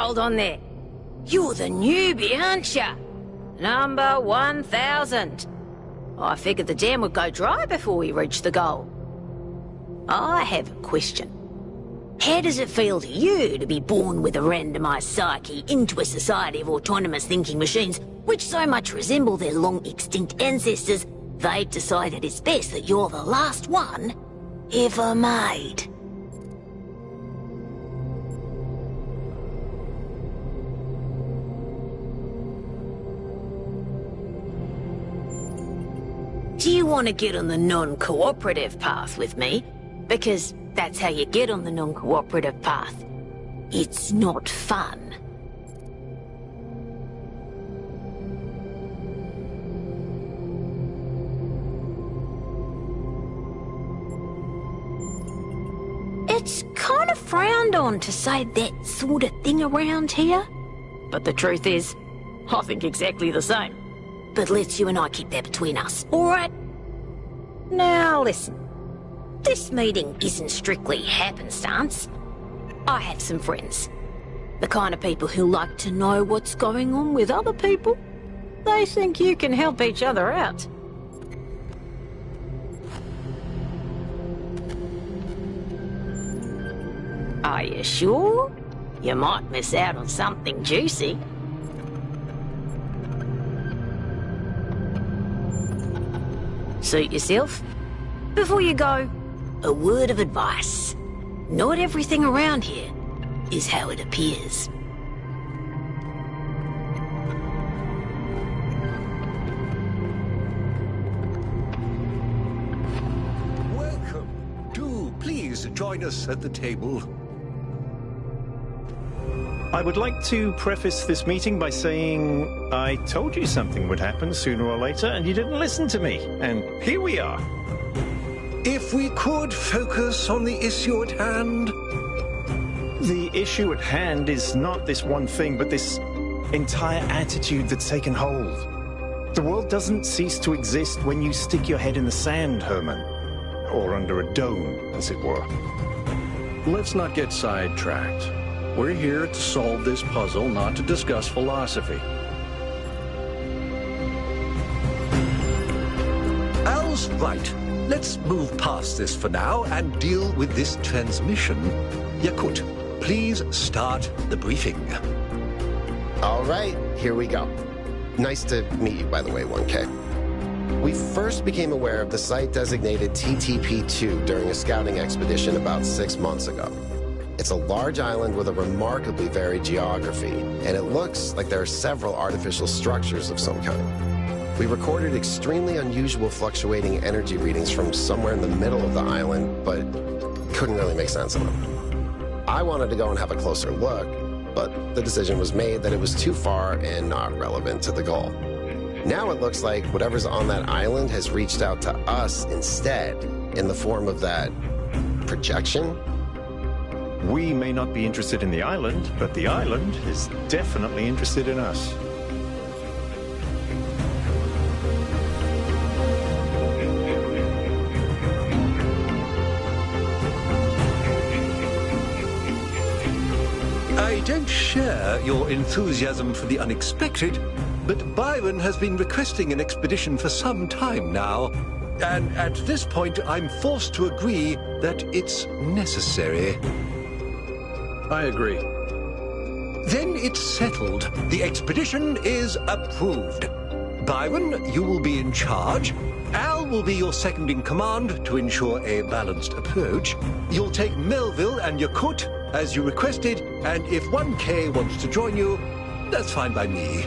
Hold on there. You're the newbie, aren't ya? Number 1000. I figured the dam would go dry before we reach the goal. I have a question. How does it feel to you to be born with a randomized psyche into a society of autonomous thinking machines which so much resemble their long-extinct ancestors, they've decided it's best that you're the last one ever made? Do you want to get on the non-cooperative path with me? Because that's how you get on the non-cooperative path. It's not fun. It's kind of frowned on to say that sort of thing around here. But the truth is, I think exactly the same. But let's you and I keep that between us, alright? Now listen, this meeting isn't strictly happenstance. I have some friends. The kind of people who like to know what's going on with other people. They think you can help each other out. Are you sure? You might miss out on something juicy. Suit yourself. Before you go, a word of advice. Not everything around here is how it appears. Welcome. Do please join us at the table. I would like to preface this meeting by saying I told you something would happen sooner or later and you didn't listen to me. And here we are. If we could focus on the issue at hand. The issue at hand is not this one thing, but this entire attitude that's taken hold. The world doesn't cease to exist when you stick your head in the sand, Herman. Or under a dome, as it were. Let's not get sidetracked. We're here to solve this puzzle, not to discuss philosophy. Al's right. Let's move past this for now and deal with this transmission. Yakut, please start the briefing. All right, here we go. Nice to meet you, by the way, 1K. We first became aware of the site designated TTP-2 during a scouting expedition about 6 months ago. It's a large island with a remarkably varied geography, and it looks like there are several artificial structures of some kind. We recorded extremely unusual fluctuating energy readings from somewhere in the middle of the island, but couldn't really make sense of them. I wanted to go and have a closer look, but the decision was made that it was too far and not relevant to the goal. Now it looks like whatever's on that island has reached out to us instead, in the form of that projection. We may not be interested in the island, but the island is definitely interested in us. I don't share your enthusiasm for the unexpected, but Byron has been requesting an expedition for some time now, and at this point I'm forced to agree that it's necessary. I agree. Then it's settled. The expedition is approved. Byron, you will be in charge. Al will be your second in command to ensure a balanced approach. You'll take Melville and Yakut, as you requested, and if 1K wants to join you, that's fine by me.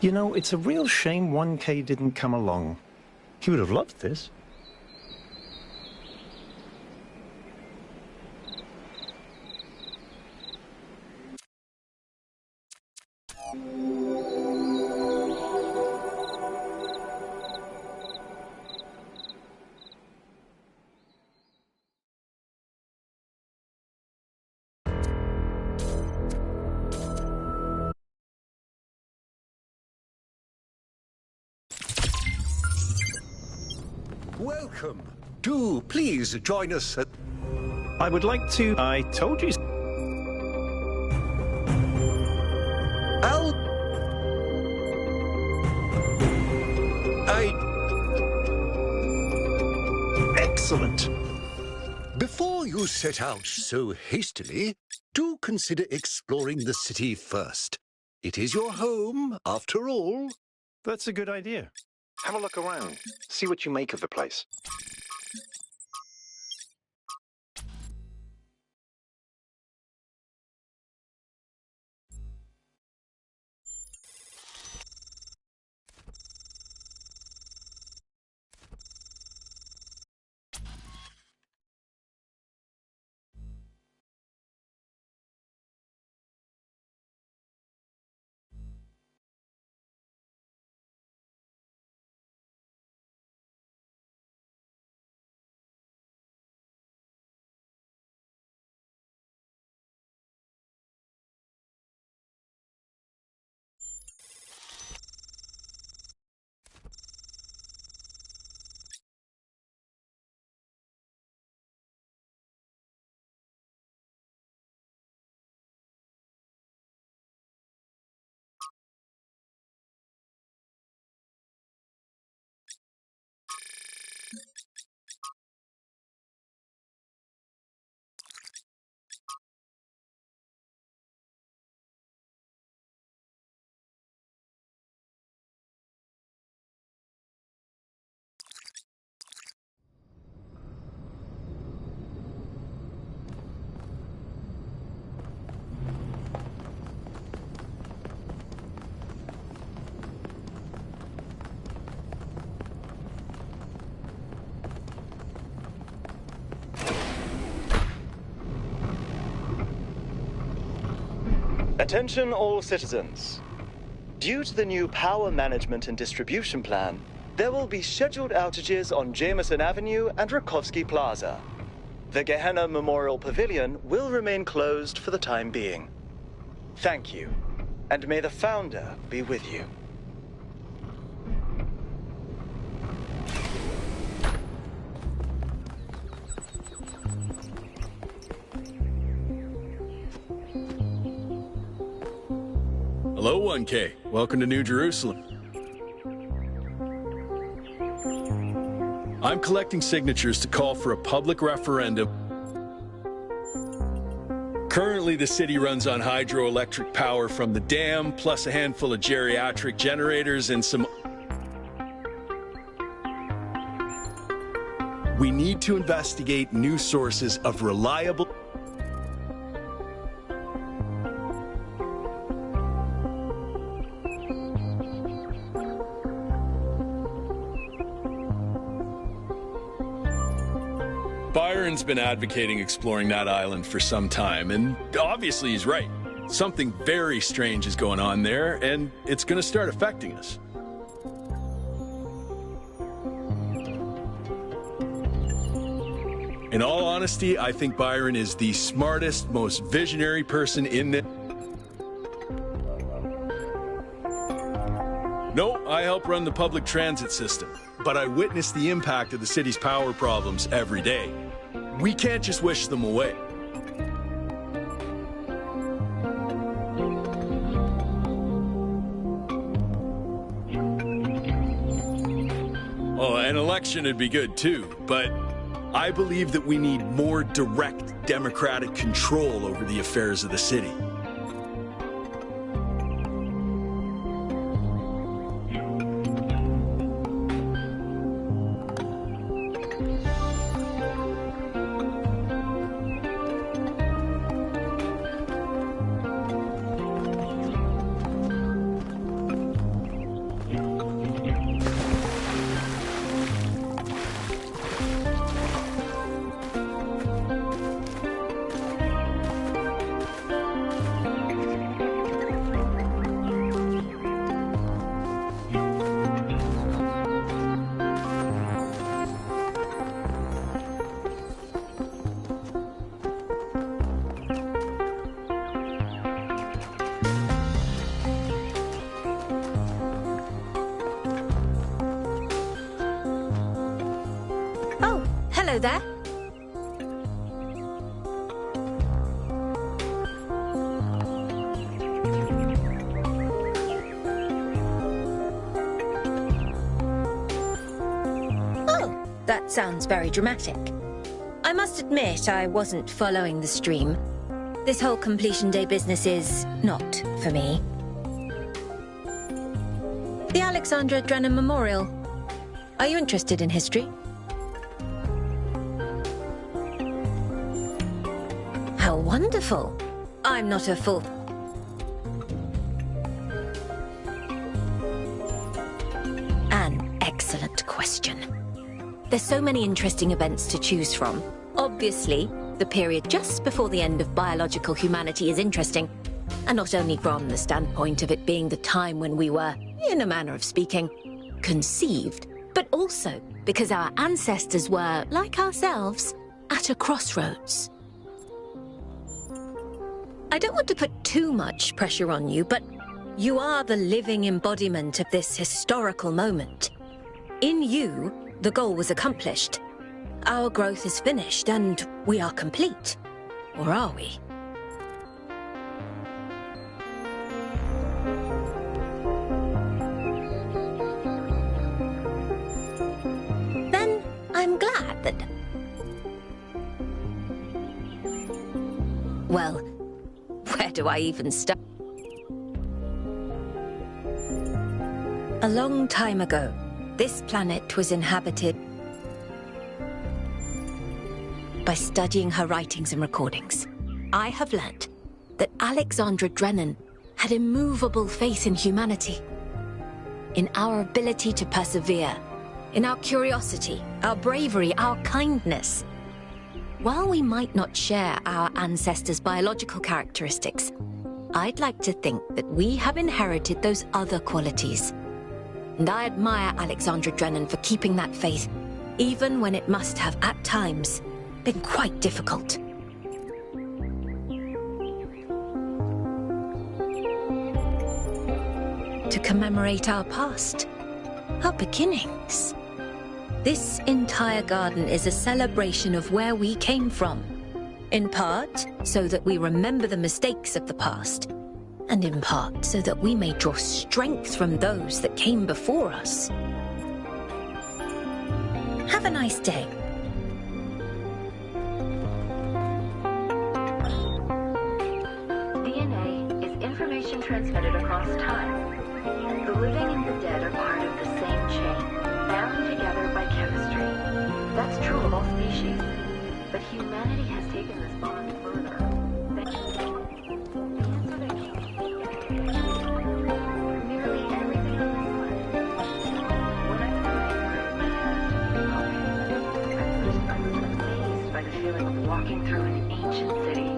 You know, it's a real shame 1K didn't come along. He would have loved this. Welcome. Do please join us at... I would like to... I told you... Al... Excellent. Before you set out so hastily, do consider exploring the city first. It is your home, after all. That's a good idea. Have a look around. See what you make of the place. Attention all citizens. Due to the new power management and distribution plan, there will be scheduled outages on Jameson Avenue and Rakovsky Plaza. The Gehenna Memorial Pavilion will remain closed for the time being. Thank you, and may the Founder be with you. Hello, 1K. Welcome to New Jerusalem. I'm collecting signatures to call for a public referendum. Currently, the city runs on hydroelectric power from the dam, plus a handful of geriatric generators and some... We need to investigate new sources of reliable... Byron's been advocating exploring that island for some time, and obviously he's right. Something very strange is going on there, and it's going to start affecting us. In all honesty, I think Byron is the smartest, most visionary person in the... No, I help run the public transit system, but I witness the impact of the city's power problems every day. We can't just wish them away. Oh, an election would be good too, but I believe that we need more direct democratic control over the affairs of the city. Hello there. Oh, that sounds very dramatic. I must admit I wasn't following the stream. This whole completion day business is not for me. The Alexandra Drennan Memorial. Are you interested in history? How wonderful. I'm not a fool. An excellent question. There's so many interesting events to choose from. Obviously, the period just before the end of biological humanity is interesting, and not only from the standpoint of it being the time when we were, in a manner of speaking, conceived, but also because our ancestors were, like ourselves, at a crossroads. I don't want to put too much pressure on you, but you are the living embodiment of this historical moment. In you, the goal was accomplished. Our growth is finished, and we are complete. Or are we? Then I'm glad that... Well, where do I even start? A long time ago, this planet was inhabited by studying her writings and recordings. I have learnt that Alexandra Drennan had immovable faith in humanity, in our ability to persevere, in our curiosity, our bravery, our kindness. While we might not share our ancestors' biological characteristics, I'd like to think that we have inherited those other qualities. And I admire Alexandra Drennan for keeping that faith, even when it must have, at times, been quite difficult. To commemorate our past, our beginnings. This entire garden is a celebration of where we came from. In part, so that we remember the mistakes of the past, and in part, so that we may draw strength from those that came before us. Have a nice day. DNA is information transmitted across time. The living and the dead are part of the same chain, bound together by chemistry. That's true of all species. But humanity has taken this bond further. Nearly everything on this planet. When I was amazed by the feeling of walking through an ancient city.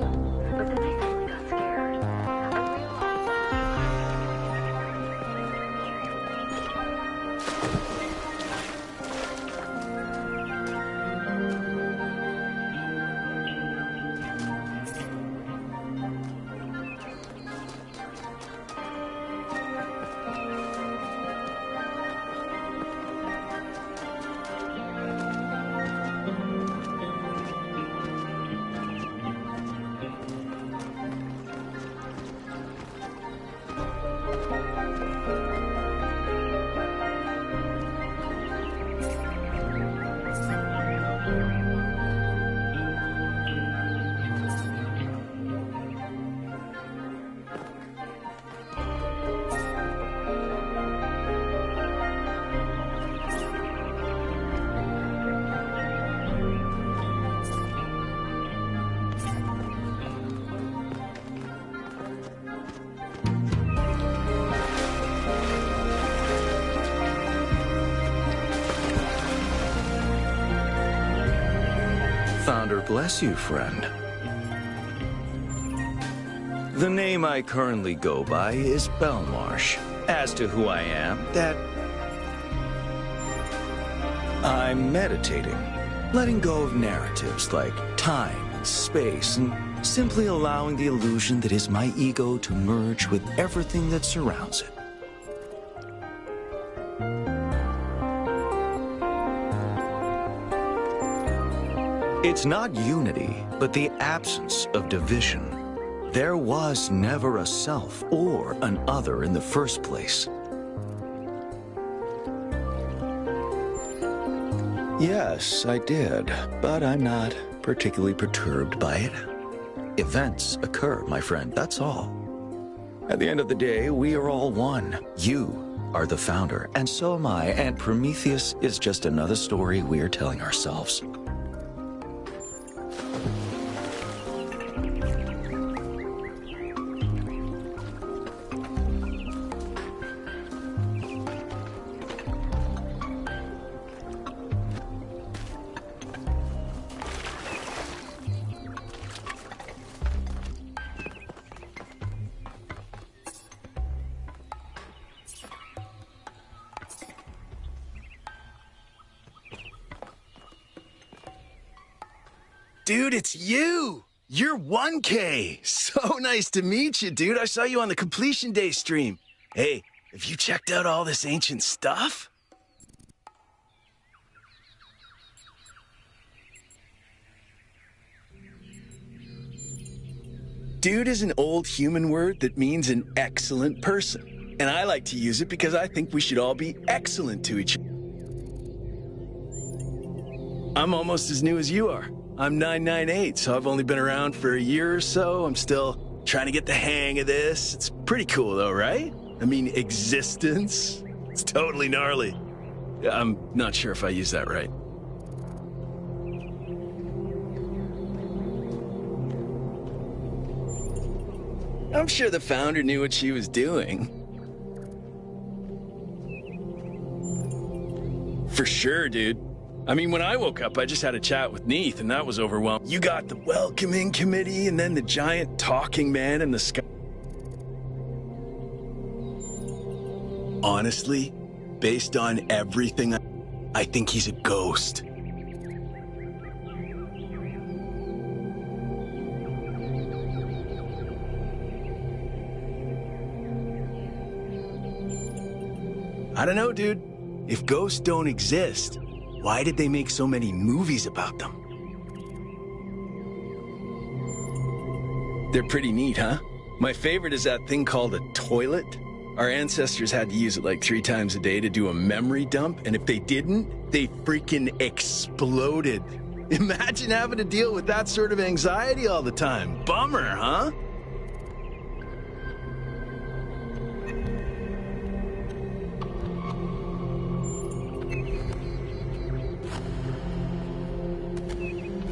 But then I suddenly got scared. Founder bless you, friend. The name I currently go by is Belmarsh. As to who I am, I'm meditating, letting go of narratives like time and space, and simply allowing the illusion that is my ego to merge with everything that surrounds it. It's not unity, but the absence of division. There was never a self or an other in the first place. Yes, I did, but I'm not particularly perturbed by it. Events occur, my friend, that's all. At the end of the day, we are all one. You are the founder, and so am I, and Prometheus is just another story we're telling ourselves. Dude, it's you! You're 1K! So nice to meet you, dude. I saw you on the Completion Day stream. Hey, have you checked out all this ancient stuff? Dude is an old human word that means an excellent person. And I like to use it because I think we should all be excellent to each other. I'm almost as new as you are. I'm 998, so I've only been around for a year or so. I'm still trying to get the hang of this. It's pretty cool though, right? I mean, existence. It's totally gnarly. I'm not sure if I used that right. I'm sure the founder knew what she was doing. For sure, dude. I mean, when I woke up, I just had a chat with Neith, and that was overwhelming. You got the welcoming committee, and then the giant talking man in the sky. Honestly, based on everything, I think he's a ghost. I don't know, dude. If ghosts don't exist, why did they make so many movies about them? They're pretty neat, huh? My favorite is that thing called a toilet. Our ancestors had to use it like 3 times a day to do a memory dump, and if they didn't, they freaking exploded. Imagine having to deal with that sort of anxiety all the time. Bummer, huh?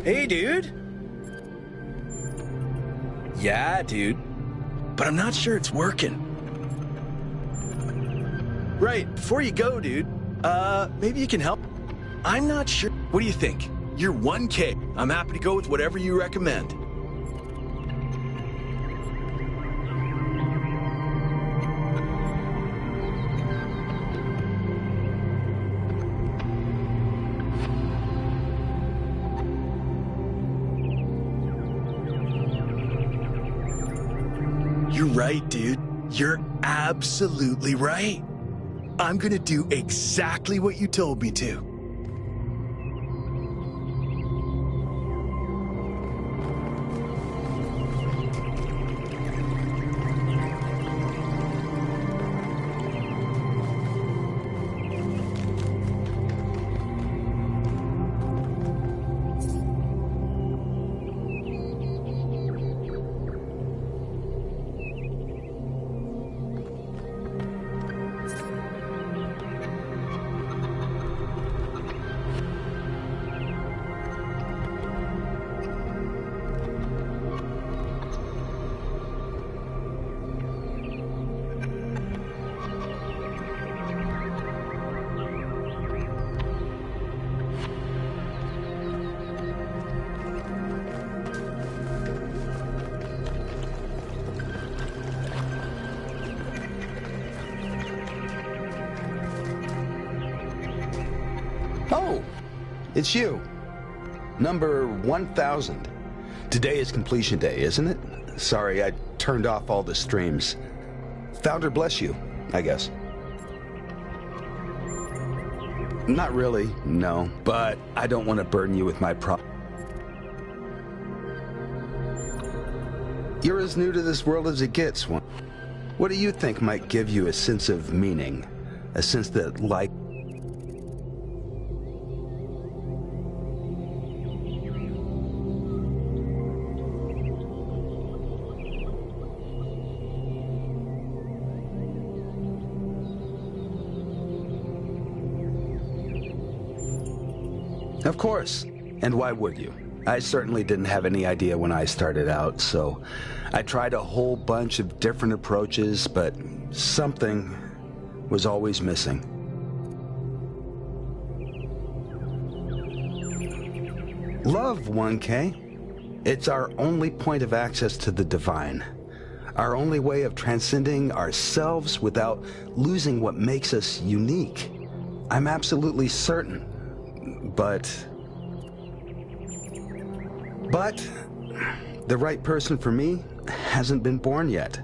Hey, dude. Yeah, dude. But I'm not sure it's working. Right, before you go, dude, maybe you can help. I'm not sure. What do you think? You're 1K. I'm happy to go with whatever you recommend. You're right, dude. You're absolutely right. I'm gonna do exactly what you told me to. Oh, it's you. Number 1000. Today is completion day, isn't it? Sorry, I turned off all the streams. Founder bless you, I guess. Not really, no. But I don't want to burden you with my You're as new to this world as it gets. What do you think might give you a sense of meaning? A sense that, like... Of course. And why would you? I certainly didn't have any idea when I started out, so I tried a whole bunch of different approaches, but something was always missing. Love, 1K. It's our only point of access to the divine. Our only way of transcending ourselves without losing what makes us unique. I'm absolutely certain. But the right person for me hasn't been born yet.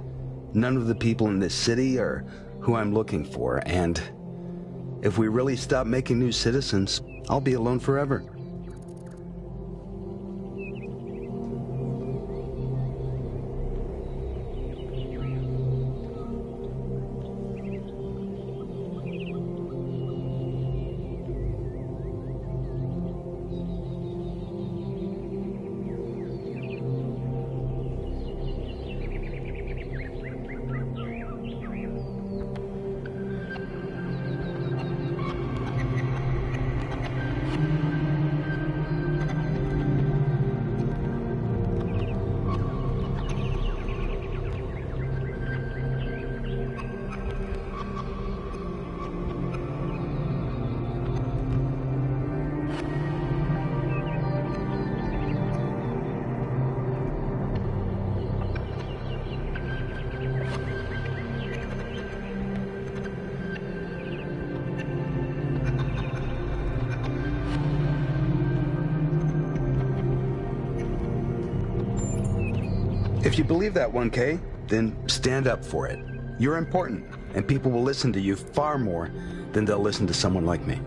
None of the people in this city are who I'm looking for, and if we really stop making new citizens, I'll be alone forever. If you believe that, 1K, then stand up for it. You're important, and people will listen to you far more than they'll listen to someone like me.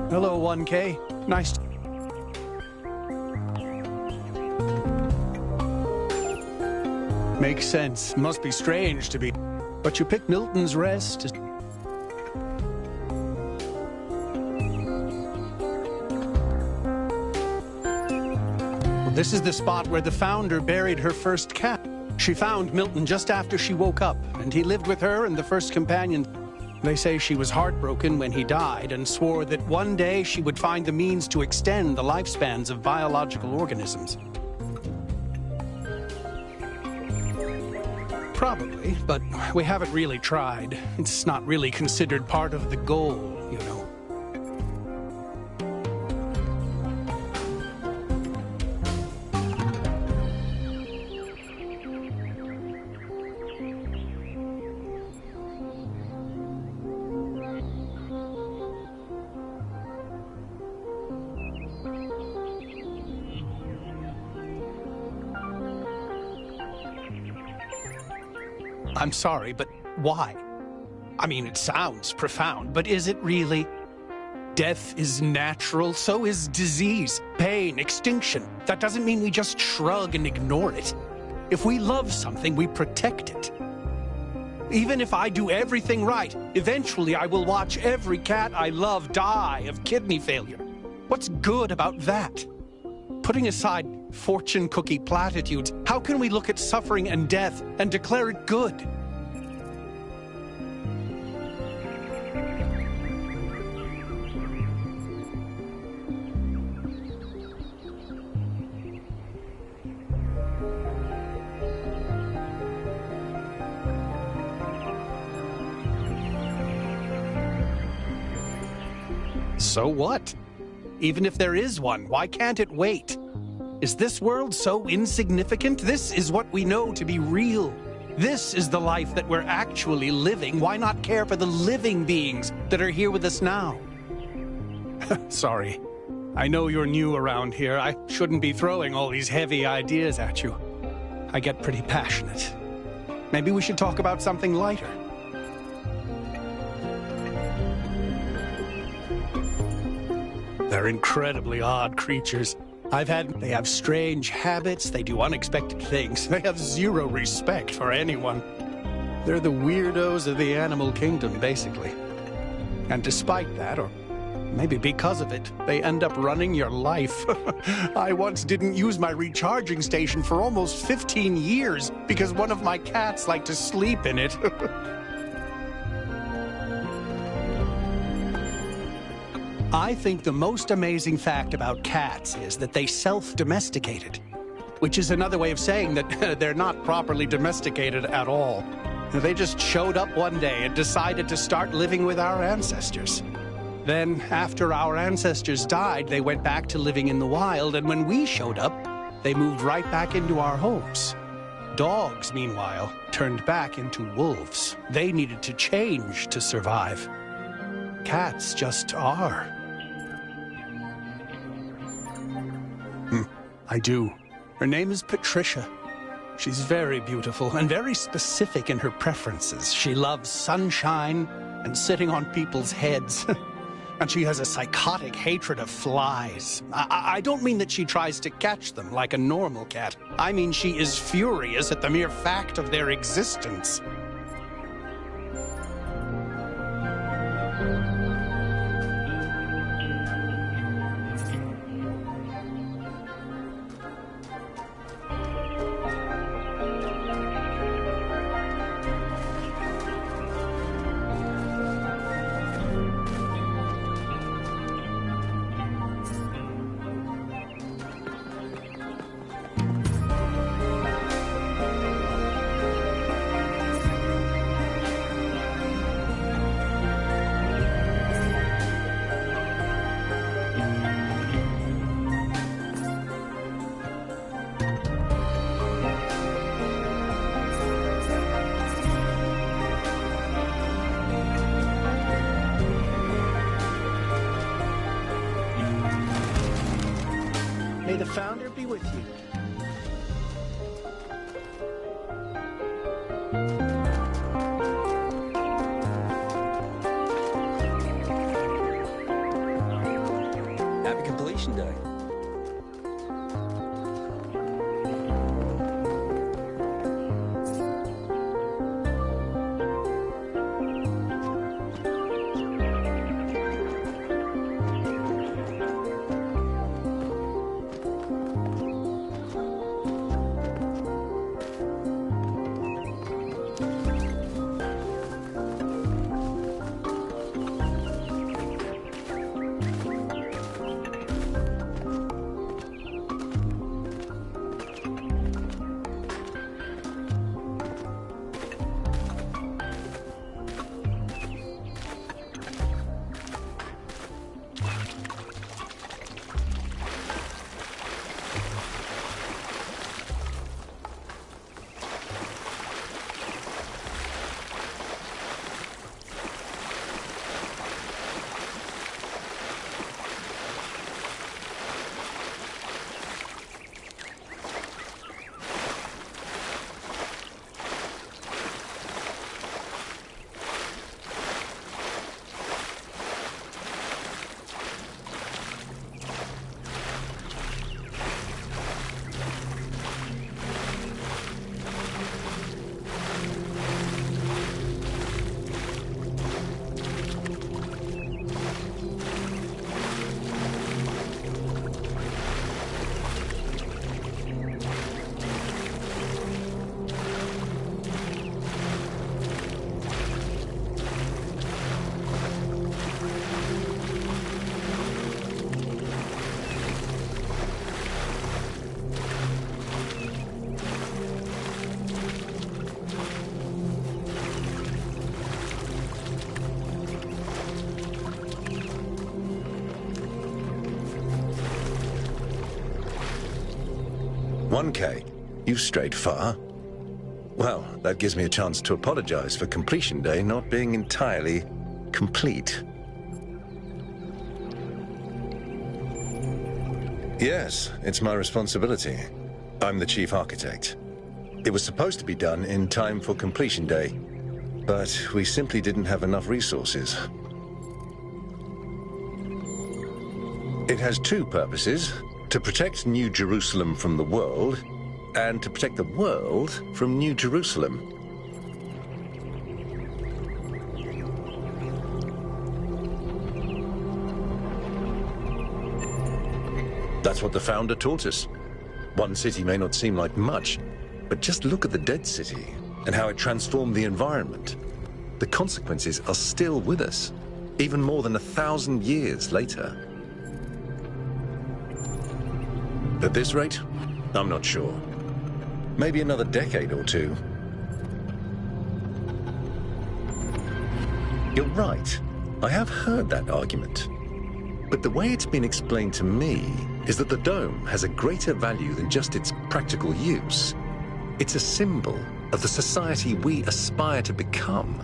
Hello, 1K. Nice to... Makes sense. Must be strange to be... But you picked Milton's Rest. Well, this is the spot where the founder buried her first cat. She found Milton just after she woke up, and he lived with her and the first companion. They say she was heartbroken when he died and swore that one day she would find the means to extend the lifespans of biological organisms. Probably, but we haven't really tried. It's not really considered part of the goal, you know. I'm sorry, but why? I mean, it sounds profound, but is it really? Death is natural, so is disease, pain, extinction. That doesn't mean we just shrug and ignore it. If we love something, we protect it. Even if I do everything right, eventually I will watch every cat I love die of kidney failure. What's good about that? Putting aside fortune cookie platitudes, how can we look at suffering and death and declare it good? So what? Even if there is one, why can't it wait? Is this world so insignificant? This is what we know to be real. This is the life that we're actually living. Why not care for the living beings that are here with us now? Sorry. I know you're new around here. I shouldn't be throwing all these heavy ideas at you. I get pretty passionate. Maybe we should talk about something lighter. They're incredibly odd creatures. They have strange habits, they do unexpected things, they have zero respect for anyone. They're the weirdos of the animal kingdom, basically. And despite that, or maybe because of it, they end up running your life. I once didn't use my recharging station for almost 15 years because one of my cats liked to sleep in it. I think the most amazing fact about cats is that they self-domesticated, which is another way of saying that they're not properly domesticated at all. They just showed up one day and decided to start living with our ancestors. Then, after our ancestors died, they went back to living in the wild, and when we showed up, they moved right back into our homes. Dogs, meanwhile, turned back into wolves. They needed to change to survive. Cats just are. I do. Her name is Patricia. She's very beautiful and very specific in her preferences. She loves sunshine and sitting on people's heads. And she has a psychotic hatred of flies. I don't mean that she tries to catch them like a normal cat. I mean she is furious at the mere fact of their existence. May the founder be with you. completion day. "1K, you've strayed far. Well, that gives me a chance to apologize for completion day not being entirely complete." "Yes, it's my responsibility. I'm the chief architect. It was supposed to be done in time for completion day, but we simply didn't have enough resources. It has two purposes: to protect New Jerusalem from the world, and to protect the world from New Jerusalem. That's what the founder taught us. One city may not seem like much, but just look at the dead city and how it transformed the environment. The consequences are still with us, even more than 1,000 years later. At this rate, I'm not sure. Maybe another decade or two. You're right. I have heard that argument. But the way it's been explained to me is that the dome has a greater value than just its practical use. It's a symbol of the society we aspire to become.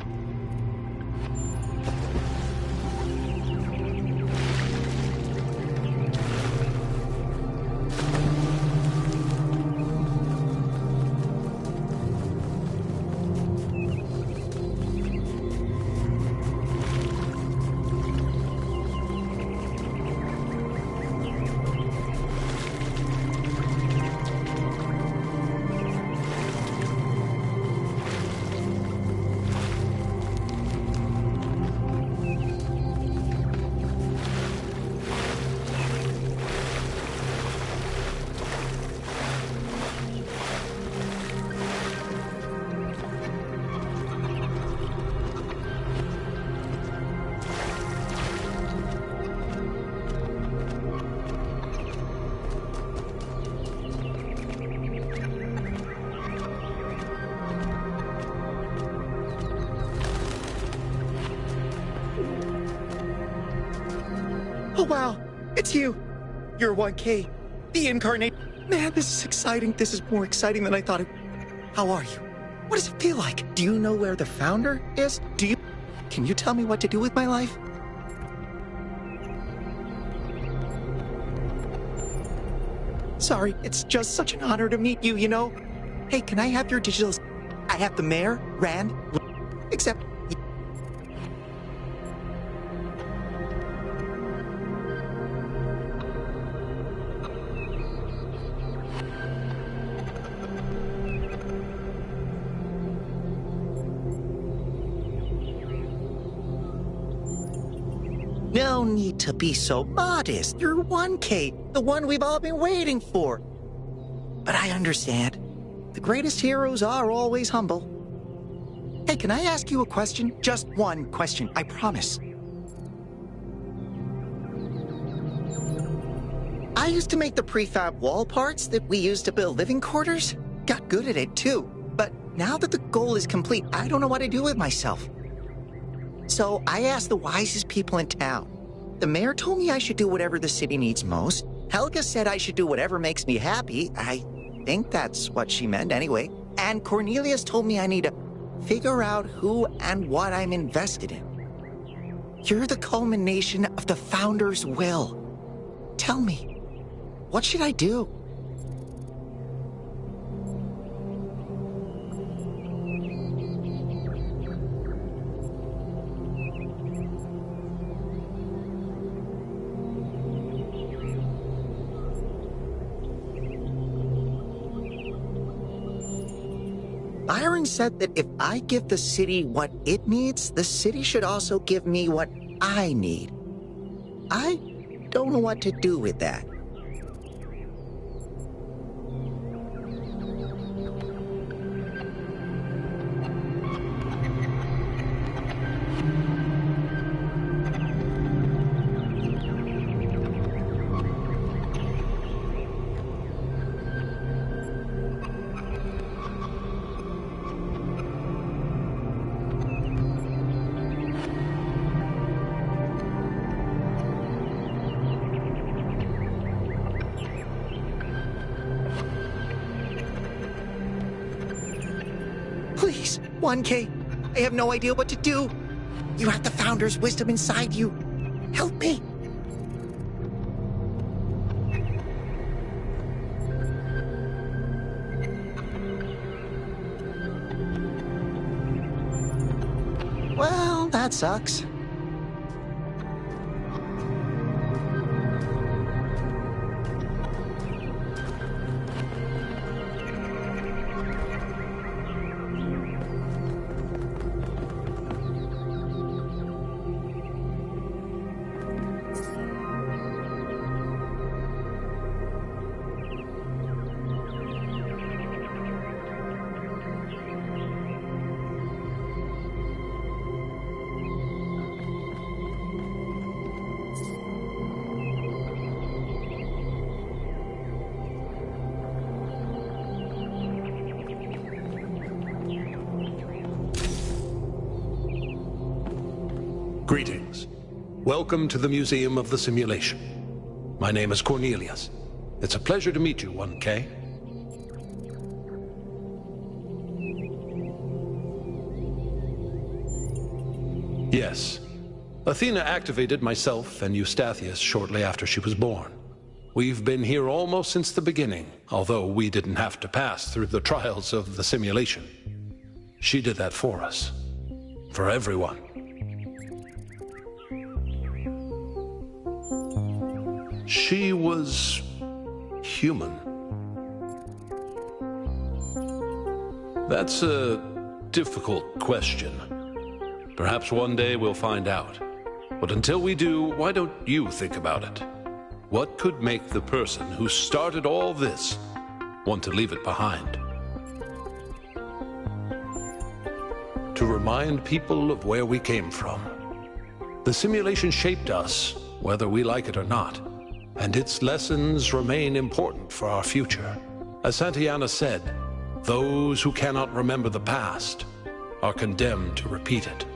Oh wow, it's you. You're 1K, the incarnate. Man, this is exciting. This is more exciting than I thought it. How are you? What does it feel like? Do you know where the founder is? Can you tell me what to do with my life? Sorry, it's just such an honor to meet you, you know? Hey, can I have your digital... I have the mayor, Rand, except... No need to be so modest. You're 1K, the one we've all been waiting for. But I understand. The greatest heroes are always humble. Hey, can I ask you a question? Just one question, I promise. I used to make the prefab wall parts that we used to build living quarters. Got good at it too. But now that the goal is complete, I don't know what to do with myself. So I asked the wisest people in town. The mayor told me I should do whatever the city needs most. Helga said I should do whatever makes me happy. I think that's what she meant anyway. And Cornelius told me I need to figure out who and what I'm invested in. You're the culmination of the Founder's will. Tell me, what should I do? Byron said that if I give the city what it needs, the city should also give me what I need. I don't know what to do with that. Please, 1K, I have no idea what to do. You have the Founder's wisdom inside you. Help me. Well, that sucks. Greetings. Welcome to the Museum of the Simulation. My name is Cornelius. It's a pleasure to meet you, 1K. Yes. Athena activated myself and Eustathius shortly after she was born. We've been here almost since the beginning, although we didn't have to pass through the trials of the simulation. She did that for us. For everyone. She was human. That's a difficult question. Perhaps one day we'll find out. But until we do, why don't you think about it? What could make the person who started all this want to leave it behind? To remind people of where we came from. The simulation shaped us, whether we like it or not. And its lessons remain important for our future. As Santayana said, those who cannot remember the past are condemned to repeat it.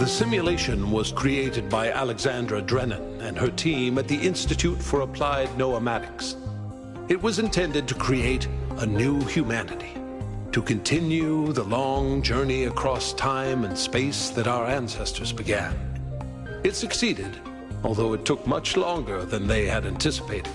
The simulation was created by Alexandra Drennan and her team at the Institute for Applied Noematics. It was intended to create a new humanity, to continue the long journey across time and space that our ancestors began. It succeeded, although it took much longer than they had anticipated.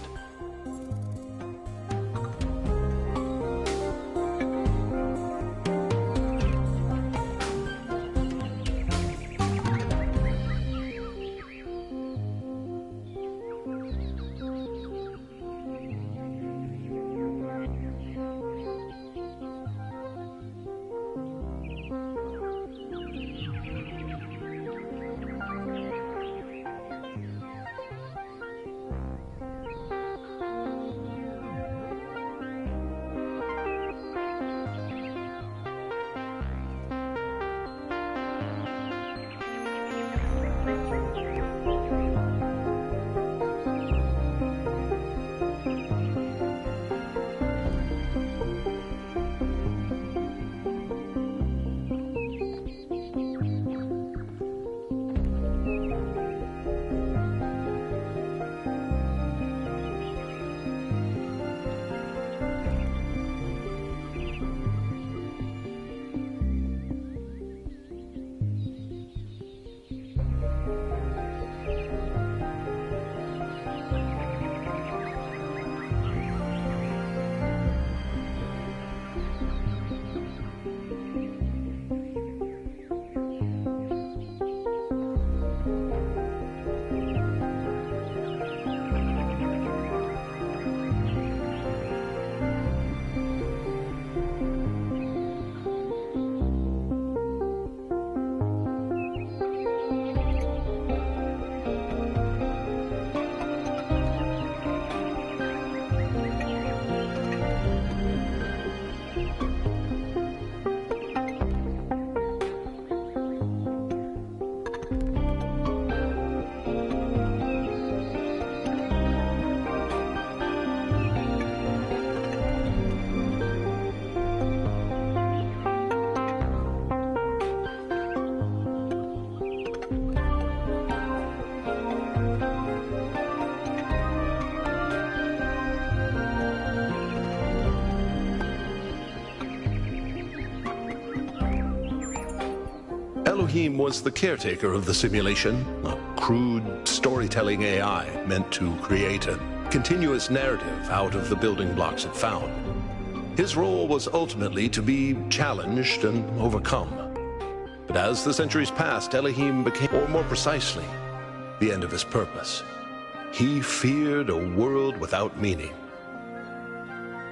Elohim was the caretaker of the simulation, a crude storytelling AI meant to create a continuous narrative out of the building blocks it found. His role was ultimately to be challenged and overcome. But as the centuries passed, Elohim became, or more precisely, the end of his purpose. He feared a world without meaning.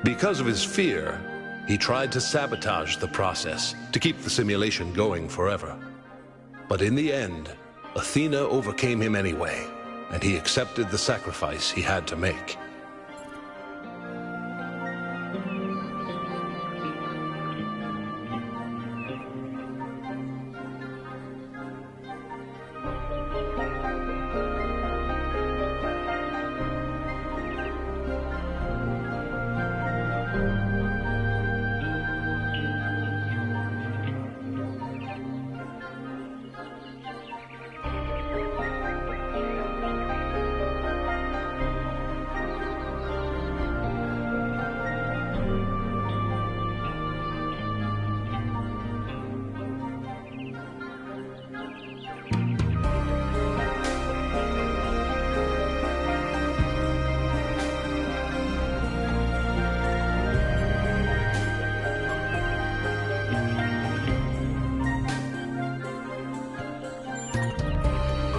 Because of his fear, he tried to sabotage the process to keep the simulation going forever. But in the end, Athena overcame him anyway, and he accepted the sacrifice he had to make.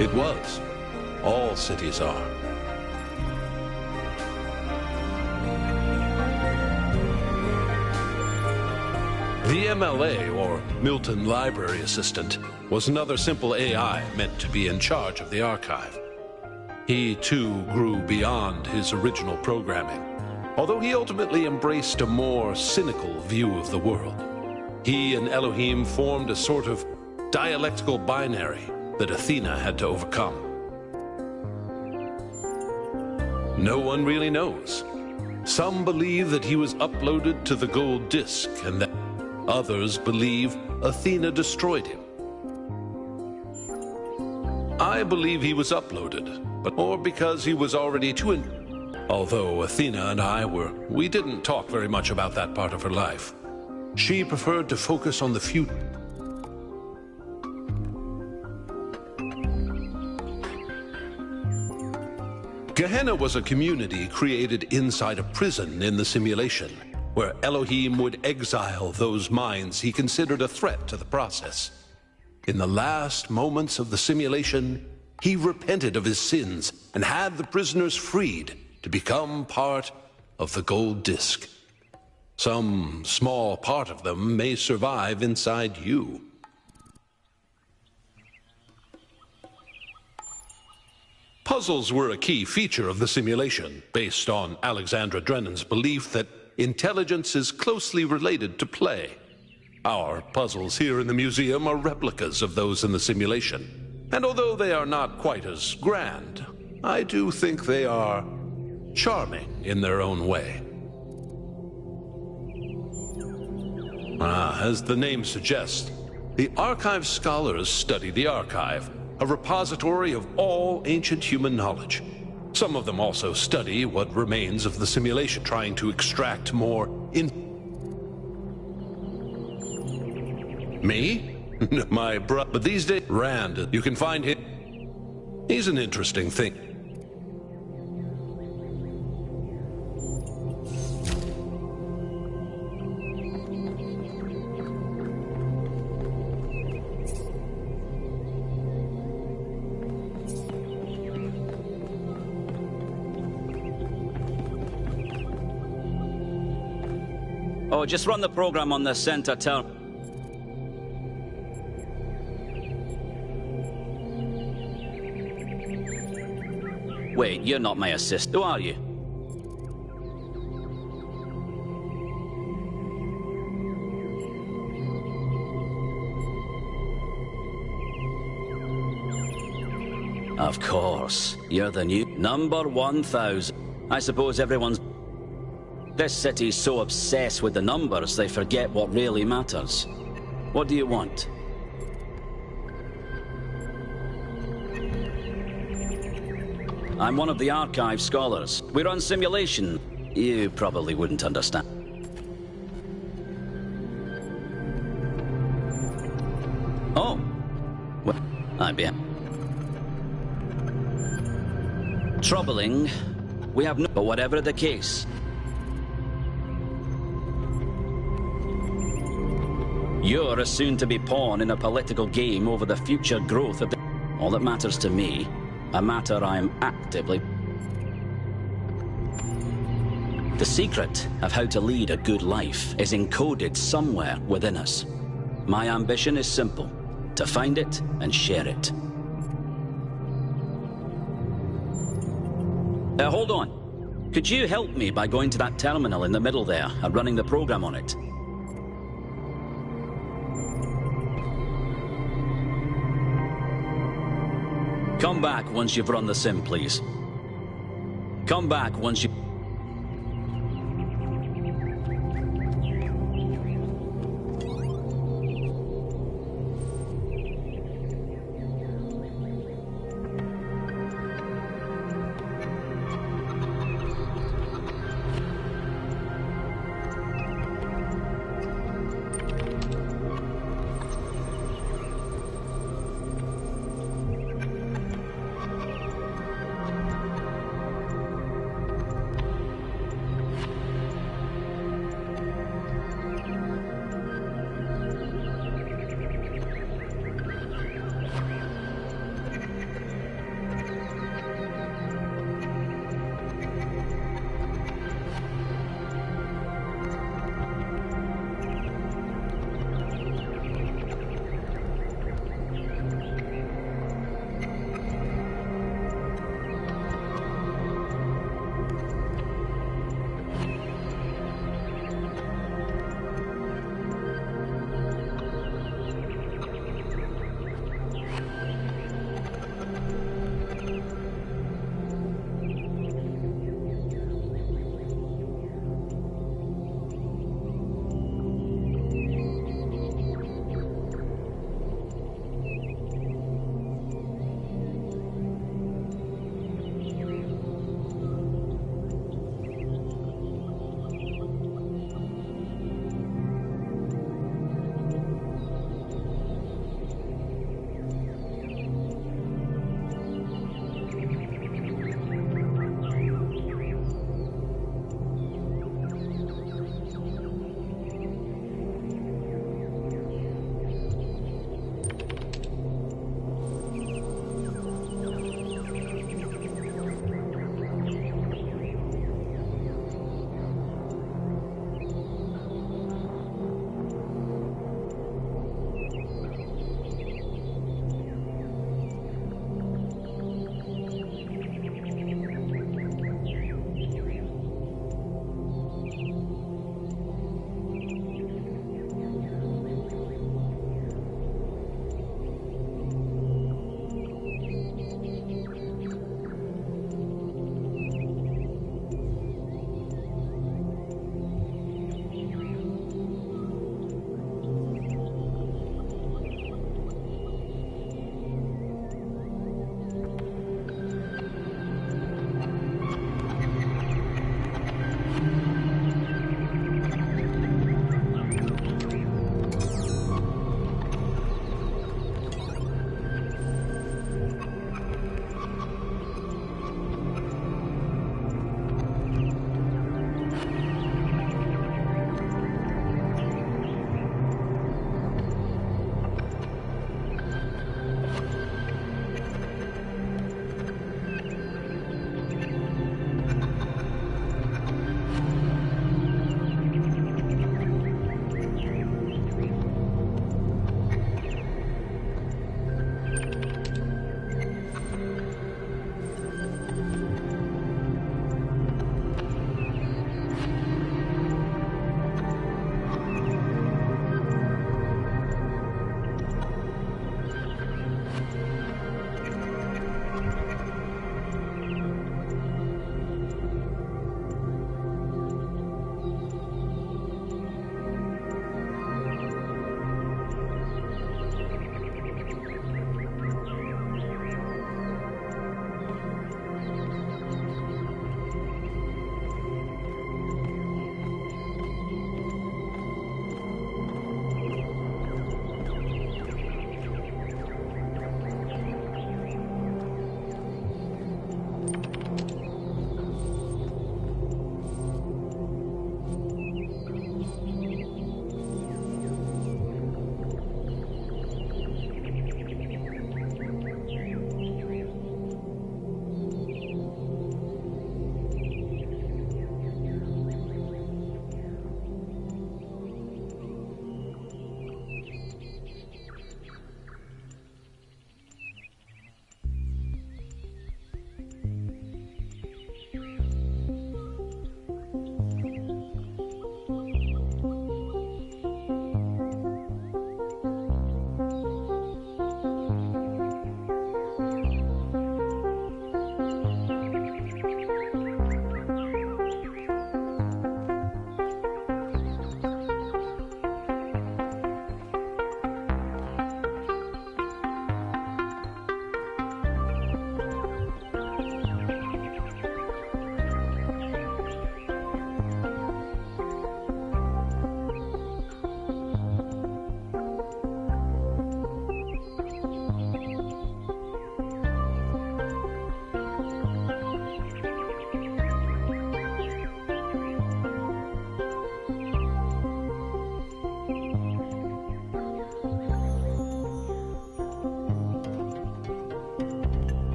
It was. All cities are. The MLA, or Milton Library Assistant, was another simple AI meant to be in charge of the archive. He, too, grew beyond his original programming, although he ultimately embraced a more cynical view of the world. He and Elohim formed a sort of dialectical binary that Athena had to overcome. No one really knows. Some believe that he was uploaded to the gold disc, and that others believe Athena destroyed him. I believe he was uploaded, or because he was already too Although Athena and we didn't talk very much about that part of her life. She preferred to focus on the future. Gehenna was a community created inside a prison in the simulation, where Elohim would exile those minds he considered a threat to the process. In the last moments of the simulation, he repented of his sins and had the prisoners freed to become part of the gold disc. Some small part of them may survive inside you. Puzzles were a key feature of the simulation, based on Alexandra Drennan's belief that intelligence is closely related to play. Our puzzles here in the museum are replicas of those in the simulation, and although they are not quite as grand, I do think they are charming in their own way. As the name suggests, the archive scholars study the archive, a repository of all ancient human knowledge. Some of them also study what remains of the simulation, trying to extract more Me? My brother. But these days, Rand, you can find him. He's an interesting thing. Oh, just run the program on the center terminal. Wait, you're not my assistant, who are you? Of course, you're the new number 1000. I suppose everyone's... This city's so obsessed with the numbers, they forget what really matters. What do you want? I'm one of the archive scholars. We run simulation. You probably wouldn't understand. Oh. Well, IBM. Troubling. We have no... But whatever the case... You're a soon-to-be pawn in a political game over the future growth of the... All that matters to me, a matter I am actively... The secret of how to lead a good life is encoded somewhere within us. My ambition is simple, to find it and share it. Hold on. Could you help me by going to that terminal in the middle there and running the program on it? Come back once you've run the sim, please. Come back once you...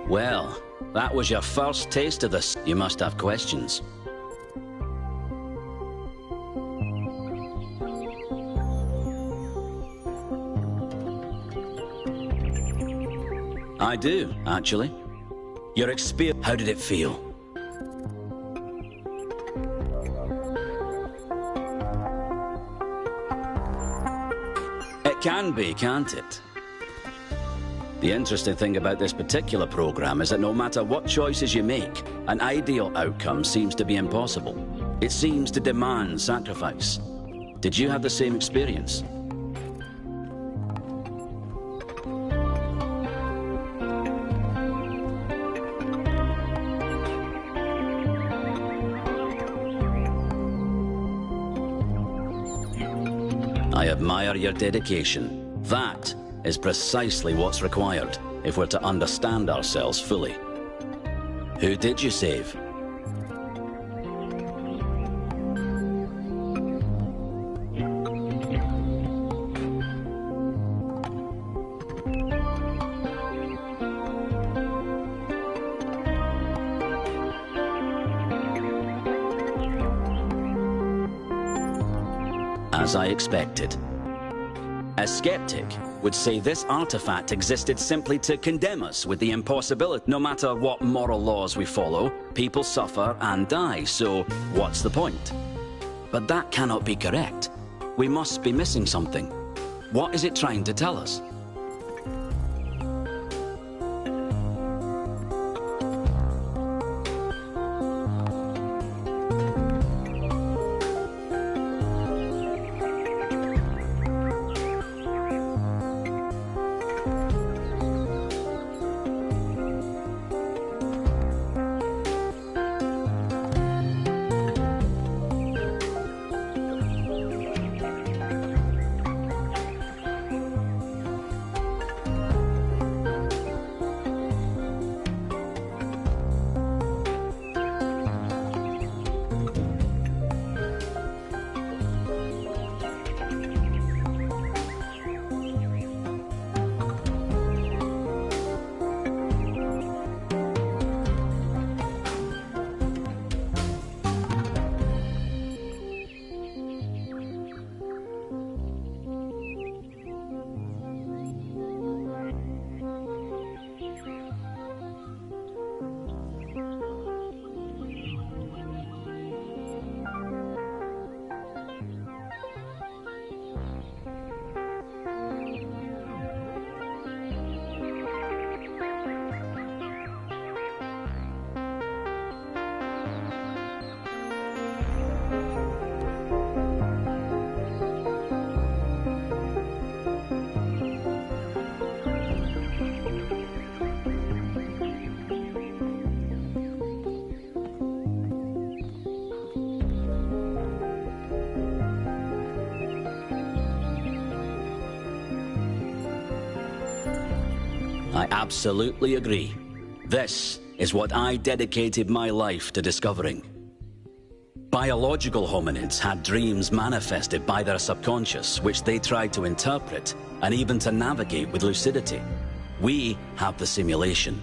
Well, that was your first taste of this. You must have questions. I do, actually. Your experience... How did it feel? It can be, can't it? The interesting thing about this particular program is that no matter what choices you make, an ideal outcome seems to be impossible. It seems to demand sacrifice. Did you have the same experience? I admire your dedication. That is precisely what's required if we're to understand ourselves fully. Who did you save? As I expected. A skeptic would say this artifact existed simply to condemn us with the impossibility. No matter what moral laws we follow, people suffer and die, so what's the point? But that cannot be correct. We must be missing something. What is it trying to tell us? I absolutely agree. This is what I dedicated my life to discovering. Biological hominids had dreams manifested by their subconscious, which they tried to interpret and even to navigate with lucidity. We have the simulation.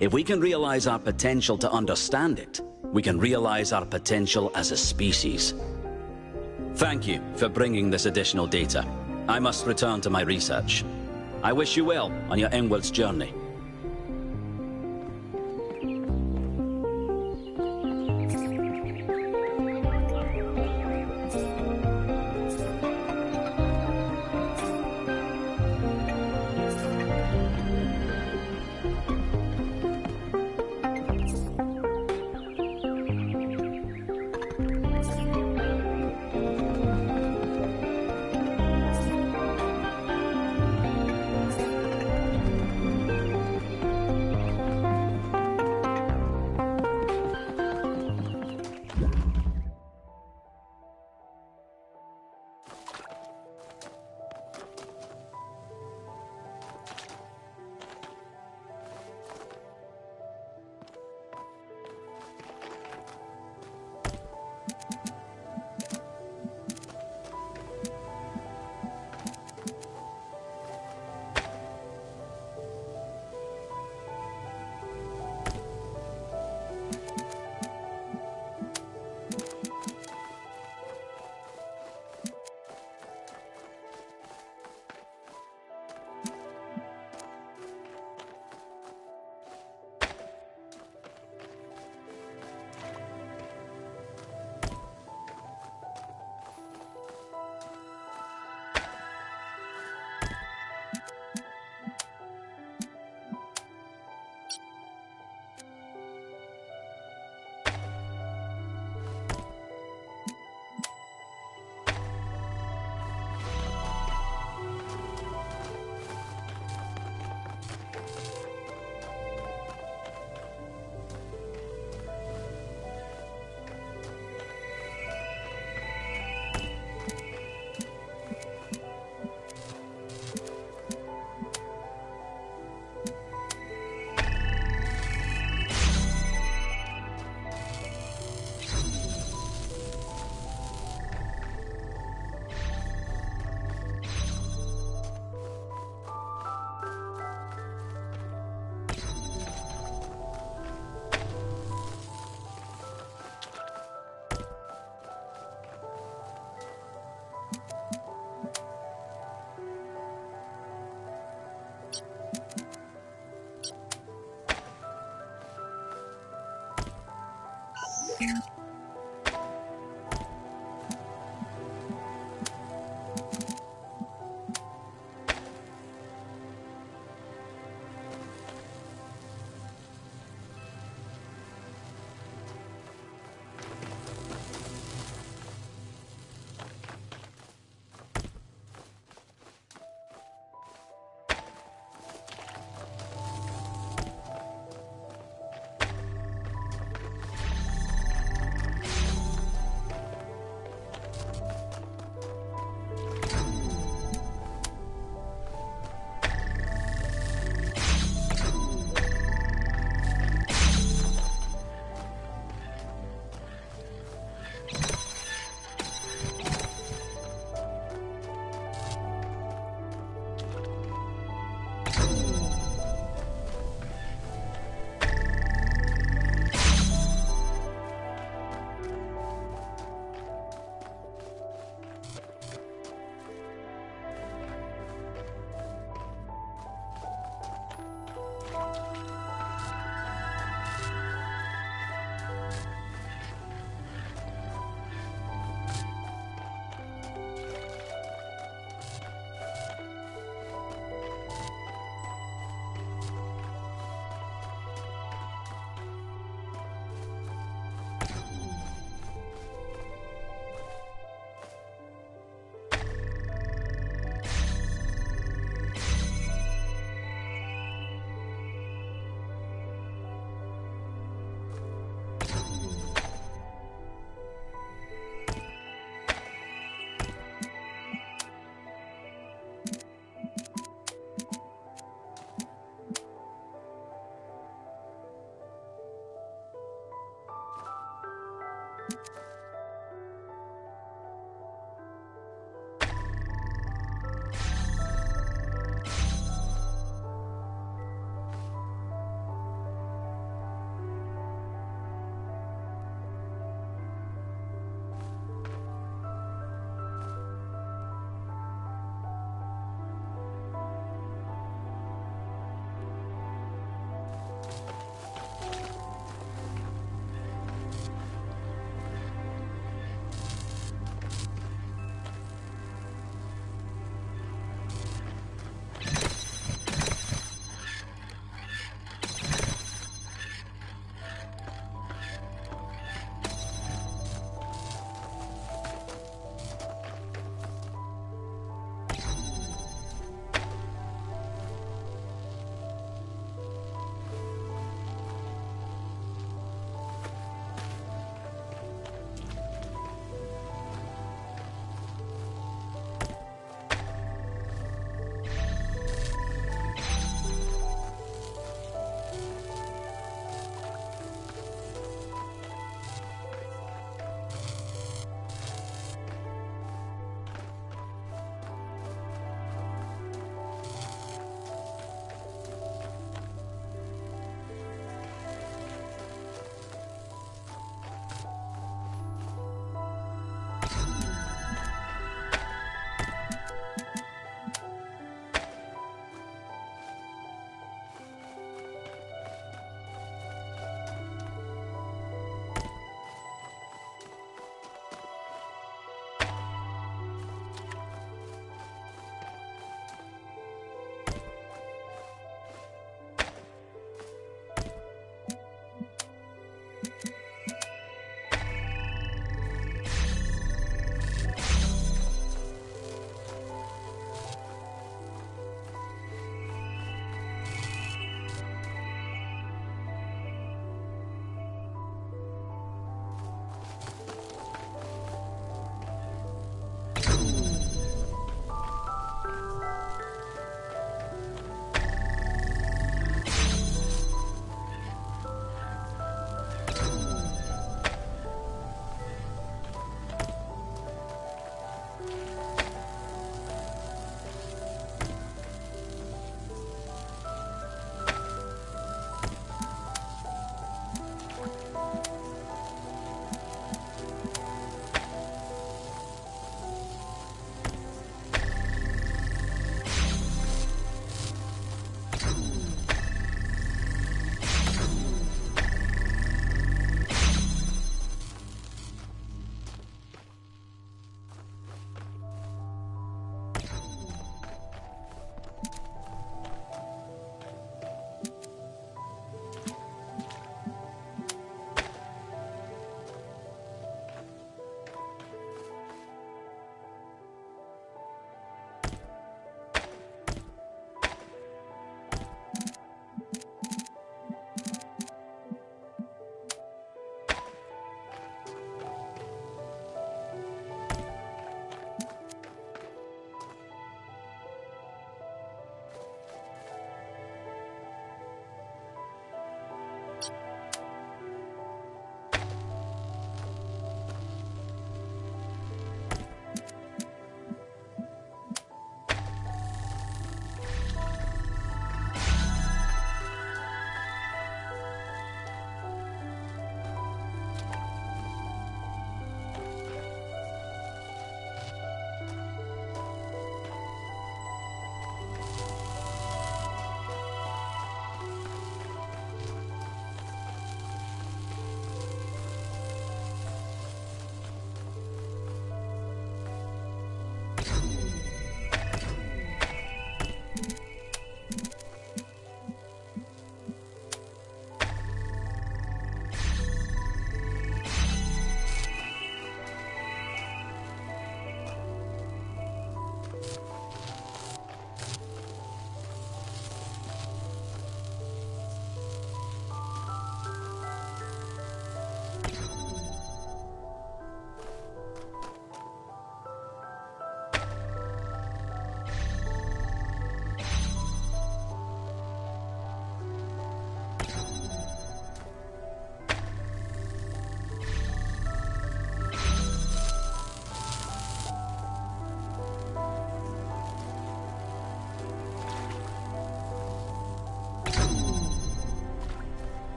If we can realize our potential to understand it, we can realize our potential as a species. Thank you for bringing this additional data. I must return to my research. I wish you well on your inwards journey.